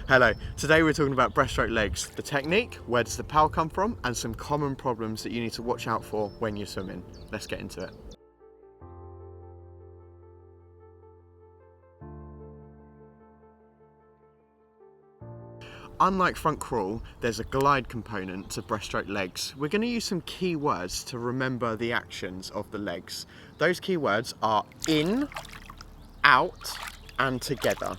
Hello, today we're talking about breaststroke legs, the technique, where does the power come from, and some common problems that you need to watch out for when you're swimming. Let's get into it. Unlike front crawl, there's a glide component to breaststroke legs. We're going to use some key words to remember the actions of the legs. Those key words are in, out, and together.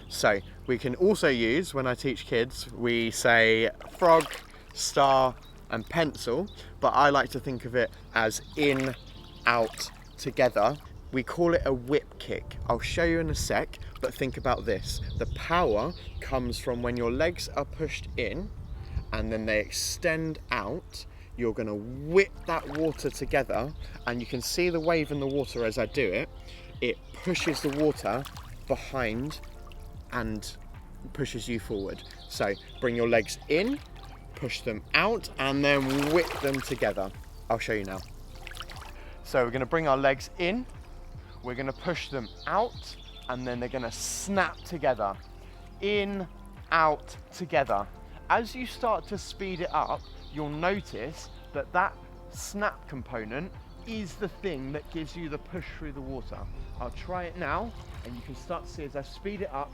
So we can also use, when I teach kids, we say frog, star, and pencil, but I like to think of it as in, out, together. We call it a whip kick. I'll show you in a sec, but think about this. The power comes from when your legs are pushed in and then they extend out. You're gonna whip that water together, and you can see the wave in the water as I do it. It pushes the water behind and pushes you forward. So bring your legs in, push them out, and then whip them together. I'll show you now. So we're gonna bring our legs in, we're gonna push them out, and then they're gonna snap together. In, out, together. As you start to speed it up, you'll notice that that snap component is the thing that gives you the push through the water. I'll try it now, and you can start to see as I speed it up,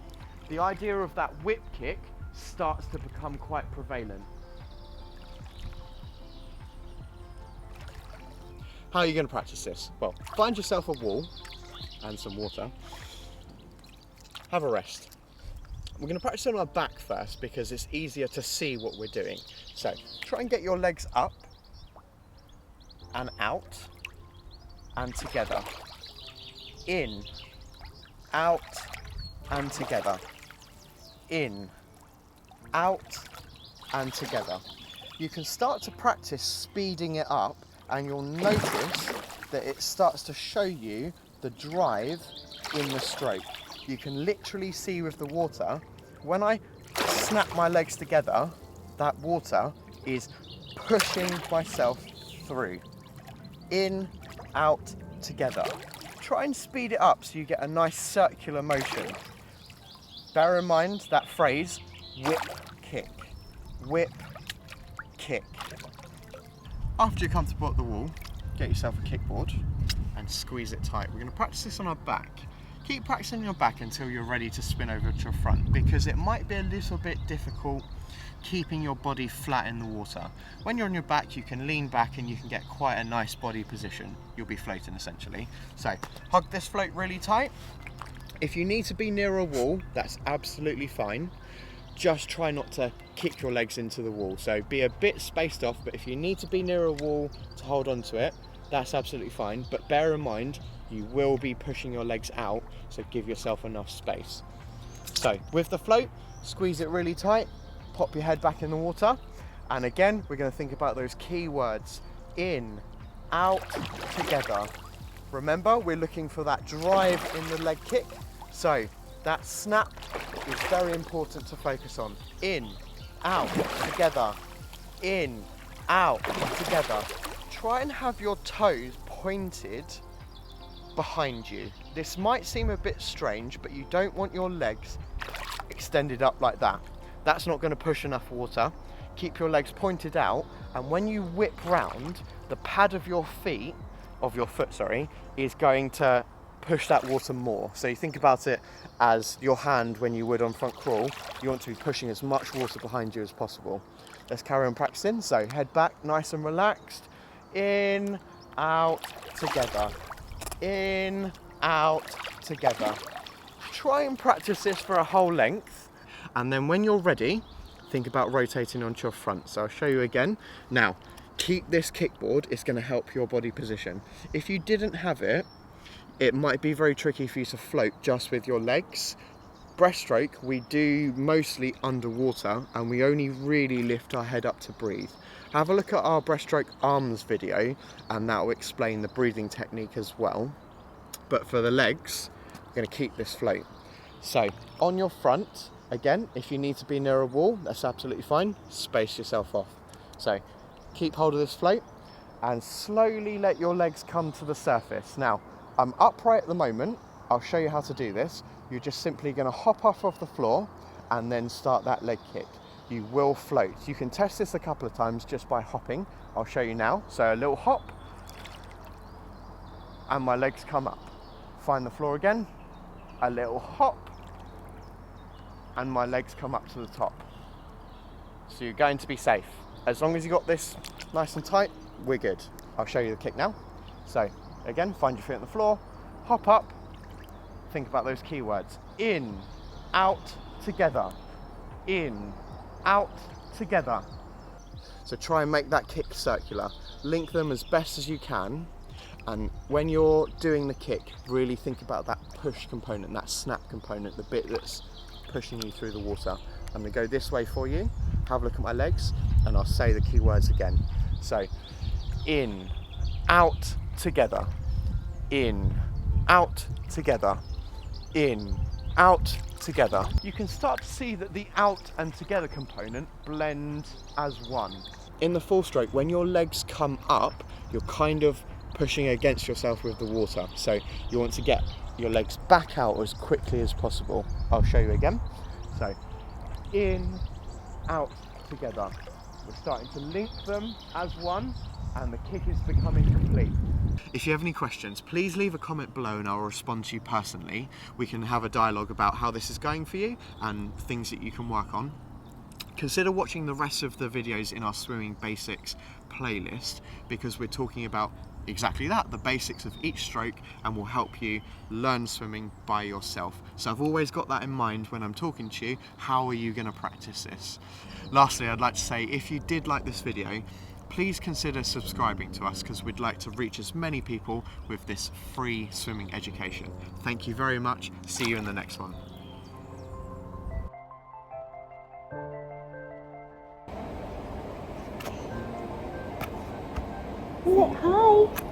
the idea of that whip kick starts to become quite prevalent. How are you going to practice this? Well, find yourself a wall and some water. Have a rest. We're going to practice on our back first because it's easier to see what we're doing. So try and get your legs up and out and together. In, out, and together. In, out, and together. You can start to practice speeding it up, and you'll notice that it starts to show you the drive in the stroke. You can literally see with the water, when I snap my legs together, that water is pushing myself through. In, out, together. Try and speed it up so you get a nice circular motion. Bear in mind that phrase, whip kick. Whip kick. After you're comfortable at the wall, get yourself a kickboard and squeeze it tight. We're going to practice this on our back. Keep practicing your back until you're ready to spin over to your front, because it might be a little bit difficult keeping your body flat in the water. When you're on your back, you can lean back and you can get quite a nice body position. You'll be floating essentially. So hug this float really tight. If you need to be near a wall, that's absolutely fine. Just try not to kick your legs into the wall. So be a bit spaced off, but if you need to be near a wall to hold on to it, that's absolutely fine. But bear in mind, you will be pushing your legs out, so give yourself enough space. So with the float, squeeze it really tight, pop your head back in the water. And again, we're gonna think about those key words, in, out, together. Remember, we're looking for that drive in the leg kick. So that snap is very important to focus on. In, out, together. In, out, together. Try and have your toes pointed behind you. This might seem a bit strange, but you don't want your legs extended up like that. That's not going to push enough water. Keep your legs pointed out, and when you whip round, the pad of your foot, is going to push that water more. So you think about it as your hand when you would on front crawl. You want to be pushing as much water behind you as possible. Let's carry on practicing. So head back, nice and relaxed. In, out, together. In, out, together. Try and practice this for a whole length, and then when you're ready, think about rotating onto your front. So I'll show you again. Now, keep this kickboard, it's going to help your body position. If you didn't have it, it might be very tricky for you to float just with your legs. Breaststroke, we do mostly underwater, and we only really lift our head up to breathe. Have a look at our breaststroke arms video, and that will explain the breathing technique as well. But for the legs, we're going to keep this float. So on your front, again, if you need to be near a wall, that's absolutely fine. Space yourself off. So keep hold of this float and slowly let your legs come to the surface. Now, I'm upright at the moment. I'll show you how to do this. You're just simply going to hop off of the floor and then start that leg kick. You will float. You can test this a couple of times just by hopping. I'll show you now. So a little hop, and my legs come up. Find the floor again, a little hop, and my legs come up to the top. So you're going to be safe. As long as you got this nice and tight, we're good. I'll show you the kick now. So again, find your feet on the floor, hop up, think about those keywords. In, out, together. In, out, together. So try and make that kick circular. Link them as best as you can. And when you're doing the kick, really think about that push component, that snap component, the bit that's pushing you through the water. I'm gonna go this way for you. Have a look at my legs, and I'll say the key words again. So, in, out, together. In, out, together. In, out, together. You can start to see that the out and together component blend as one. In the full stroke, when your legs come up, you're kind of pushing against yourself with the water. So you want to get your legs back out as quickly as possible. I'll show you again. So in, out, together. We're starting to link them as one, and the kick is becoming complete. If you have any questions, please leave a comment below and I'll respond to you personally. We can have a dialogue about how this is going for you and things that you can work on. Consider watching the rest of the videos in our Swimming Basics playlist, because we're talking about exactly that, the basics of each stroke, and will help you learn swimming by yourself. So I've always got that in mind when I'm talking to you. How are you going to practice this? Lastly, I'd like to say, if you did like this video, please consider subscribing to us, because we'd like to reach as many people with this free swimming education. Thank you very much. See you in the next one. Hi.